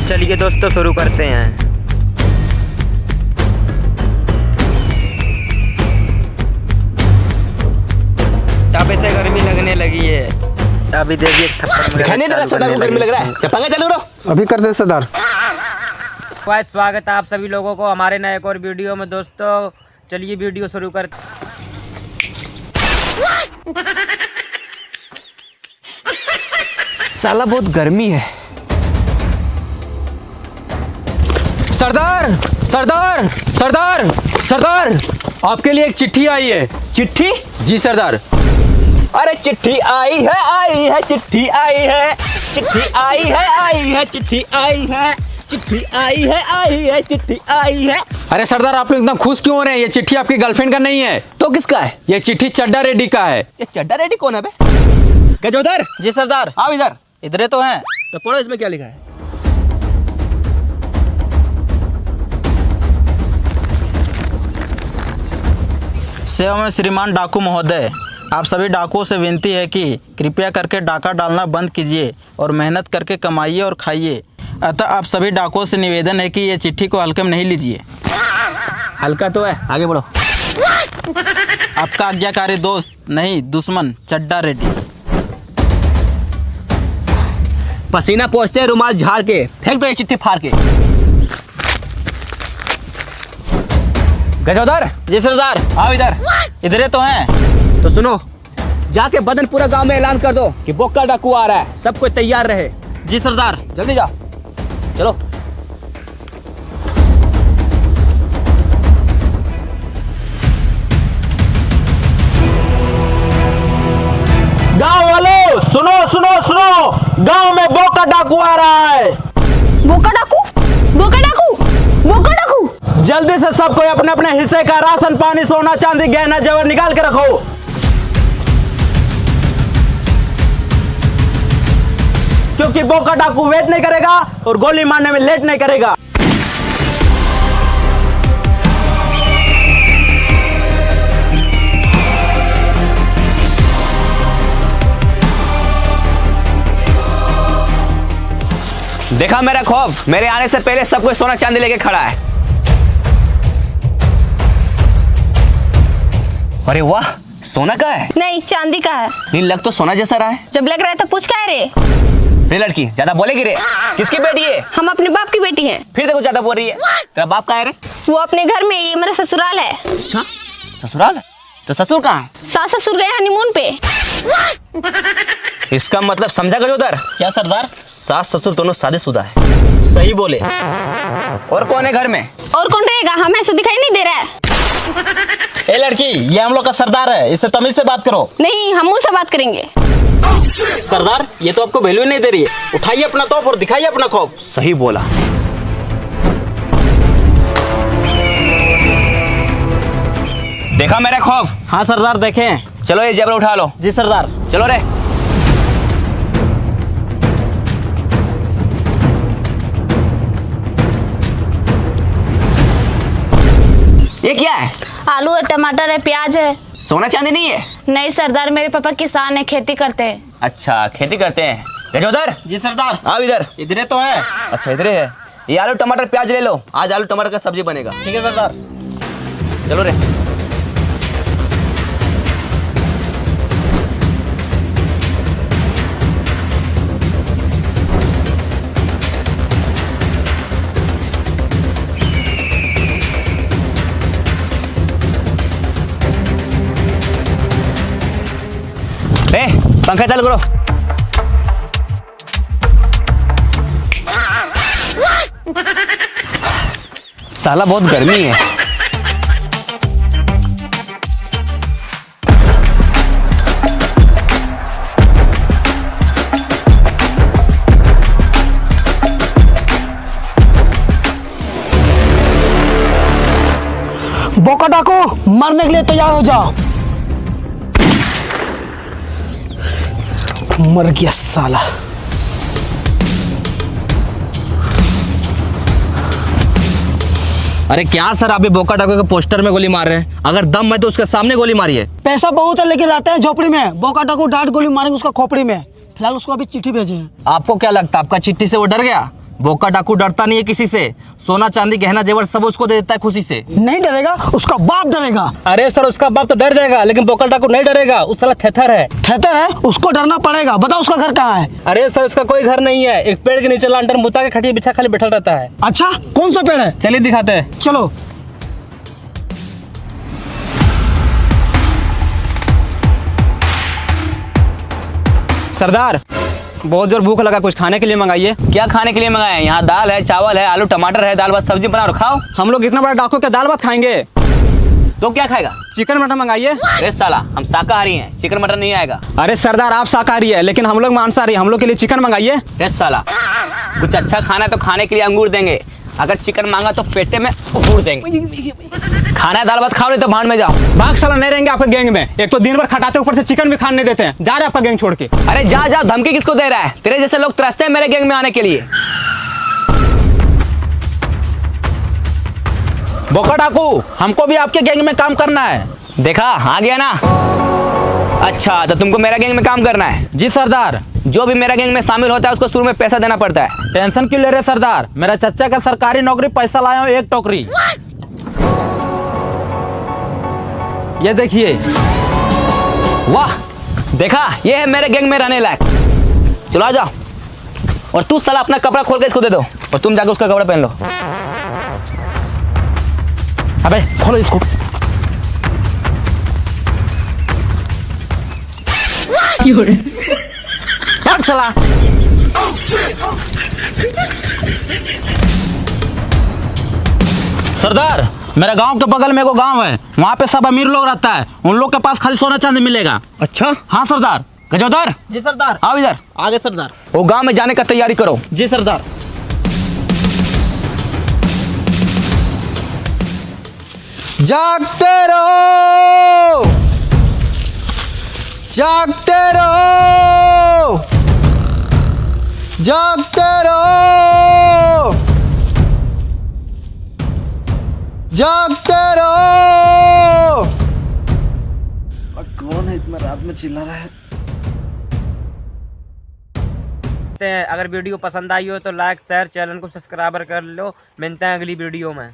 चलिए दोस्तों शुरू करते हैं। टापे से गर्मी लगने लगी है। अभी देखिए दिखाई नहीं दे रहा सरदार को गर्मी लग रहा है। चप्पा चालू रहो। अभी करते हैं सरदार। स्वागत है आप सभी लोगों को हमारे नए एक और वीडियो में। दोस्तों चलिए वीडियो शुरू करते। साला बहुत गर्मी है। सरदार सरदार सरदार सरदार, आपके लिए एक चिट्ठी आई है। चिट्ठी? जी सरदार। अरे चिट्ठी आई है, चिट्ठी आई है, चिट्ठी आई है, चिट्ठी आई है, चिट्ठी आई है, चिट्ठी आई है। अरे सरदार, आप लोग इतना खुश क्यों हो रहे हैं? ये चिट्ठी आपकी गर्लफ्रेंड का नहीं है। तो किसका है? ये चिट्ठी चड्डा रेड्डी का है। ये चड्डा रेड्डी कौन है बे? गजोदर। जी सरदार। आओ इधर। इधर तो हैं। तो पढ़ो इसमें क्या लिखा है। सेवा में श्रीमान डाकू महोदय, आप सभी डाकुओं से विनती है कि कृपया करके डाका डालना बंद कीजिए और मेहनत करके कमाइए और खाइए। अतः आप सभी डाकुओं से निवेदन है कि ये चिट्ठी को हल्के में नहीं लीजिए। हल्का तो है, आगे बढ़ो। आपका आज्ञाकारी दोस्त नहीं दुश्मन चड्डा रेड्डी। पसीना पोंछते रुमाल झाड़ के फेंक दो ये चिट्ठी फाड़ के। गजोदर। जी सरदार। आओ इधर। इधर तो हैं। तो सुनो, जाके बदन पूरा गांव में ऐलान कर दो कि बोका डाकू आ रहा है, सब कोई तैयार रहे। जी सरदार। जल्दी जाओ, चलो। गांव वालों सुनो सुनो सुनो, गांव में बोका डाकू आ रहा है। बोका डाकू? बोका डाकू? बोका डाकू? जल्दी से सब कोई अपने अपने हिस्से का राशन पानी सोना चांदी गहना जेवर निकाल के रखो, क्योंकि बोका डाकू वेट नहीं करेगा और गोली मारने में लेट नहीं करेगा। देखा मेरा खौफ, मेरे आने से पहले सब कोई सोना चांदी लेके खड़ा है। अरे वाह, सोना का है? नहीं, चांदी का है। नहीं, लग तो सोना जैसा रहा है। जब लग रहा है तो पूछ क्या है रे? रे लड़की, ज्यादा बोलेगी रे। किसकी बेटी है? हम अपने बाप की बेटी हैं। फिर देखो ज्यादा बोल रही है। तेरा बाप कहाँ है रे? वो अपने घर में, ये मेरा ससुराल है। अच्छा, ससुराल है? तो ससुर कहाँ है? सास ससुर गए हनीमून पे। इसका मतलब समझा गजोदर? क्या सरदार? सास ससुर दोनों शादीशुदा है। सही बोले। और कौन है घर में? और कौन रहेगा? हमें ऐसा दिखाई नहीं दे रहा है। ए लड़की, ये हम लोग का सरदार है, इससे तमीज से बात करो। नहीं, हम मुंह से बात करेंगे। सरदार, ये तो आपको वैल्यू नहीं दे रही है। उठाइए अपना तोप और दिखाइए अपना खौफ। सही बोला। देखा मेरा खौफ? हाँ सरदार, देखें। चलो ये जेवर उठा लो। जी सरदार। चलो रे। ये क्या है? आलू है, टमाटर है, प्याज है। सोना चांदी नहीं है? नहीं सरदार, मेरे पापा किसान है, खेती करते हैं। अच्छा, खेती करते हैं। गजोदर। जी सरदार। आओ इधर। इधर तो है। अच्छा, इधर है। ये आलू टमाटर प्याज ले लो, आज आलू टमाटर का सब्जी बनेगा। ठीक है सरदार। चलो रे। ए, पंखा चालू करो। साला बहुत गर्मी है। बोका डाकू, मरने के लिए तैयार हो जाओ। मर गया साला। अरे क्या सर, आप भी बोका डाकू के पोस्टर में गोली मार रहे हैं? अगर दम है तो उसके सामने गोली मारिए। पैसा बहुत है लेकिन रहते हैं झोपड़ी में। बोका डाकू डांट गोली मारेंगे उसका खोपड़ी में। फिलहाल उसको अभी चिट्ठी भेजे हैं। आपको क्या लगता है आपका चिट्ठी से वो डर गया? बोका डाकू डरता नहीं है किसी से। सोना चांदी गहना जेवर सब उसको दे देता है खुशी से। नहीं डरेगा, उसका बाप डरेगा। अरे सर उसका बाप तो डर जाएगा, लेकिन बोका डाकू नहीं डरेगा, उस साला थेथर है। थेतर है, उसको डरना पड़ेगा। बताओ उसका घर कहाँ है? अरे सर उसका कोई घर नहीं है, एक पेड़ के नीचे लालटेन बुता के खटिया बिछा खाली बैठा रहता है। अच्छा, कौन सा पेड़ है? चलिए दिखाते हैं। चलो। सरदार बहुत जोर भूख लगा, कुछ खाने के लिए मंगाइए। क्या खाने के लिए मंगाए हैं? यहाँ दाल है, चावल है, आलू टमाटर है, दाल भात सब्जी बना और खाओ। हम लोग इतना बड़ा डाकू क्या दाल भात खाएंगे? तो क्या खाएगा? चिकन मटन मंगाइए। अरे साला हम शाकाहारी हैं, चिकन मटन नहीं आएगा। अरे सरदार आप शाकाहारी है, लेकिन हम लोग मांसाहारी, हम लोग के लिए चिकन मंगाइए। अरे साला कुछ अच्छा खाना है तो खाने के लिए अंगूर देंगे, अगर चिकन मांगा तो पेटे में उड़ देंगे। खाना है दाल भात खाओ, नहीं तो भाड़ में जाओ। भाग साला नहीं रहेंगे आपके गैंग में, एक तो दिन भर खटाते ऊपर से चिकन भी खाने नहीं देते हैं। जा रहे आपका गैंग छोड़ के। अरे जा जा, धमकी किसको दे रहा है? तेरे जैसे लोग तरसते हैं मेरे गैंग में आने के लिए। बोका डाकू, हमको भी आपके गैंग में काम करना है। देखा आ गया ना? अच्छा तो तुमको मेरा गैंग में काम करना है? जी सरदार। जो भी मेरा गैंग में शामिल होता है उसको शुरू में पैसा देना पड़ता है। टेंशन क्यों ले रहे सरदार, मेरा चच्चा का सरकारी नौकरी, पैसा लाया हूँ 1 टोकरी। ये देखिए। वाह देखा, ये है मेरे गैंग में रहने लायक। चलो आ जाओ। और तू साला अपना कपड़ा खोल के इसको दे दो, और तुम जाके उसका कपड़ा पहन लो। अबे खोलो इसको। भाग साला। सरदार मेरा गांव के बगल में एगो गांव है, वहाँ पे सब अमीर लोग रहता है, उन लोग के पास खाली सोना चांदी मिलेगा। अच्छा हाँ सरदार। गजोदर, जी सरदार। आओ इधर। आगे सरदार। वो गांव में जाने का तैयारी करो। जी सरदार। जागते रहो, जागते रहो, जागते रहो, जागते रहो। कौन है इतना रात में चिल्ला रहा है? अगर वीडियो पसंद आई हो तो लाइक शेयर चैनल को सब्सक्राइब कर लो। मिलते हैं अगली वीडियो में।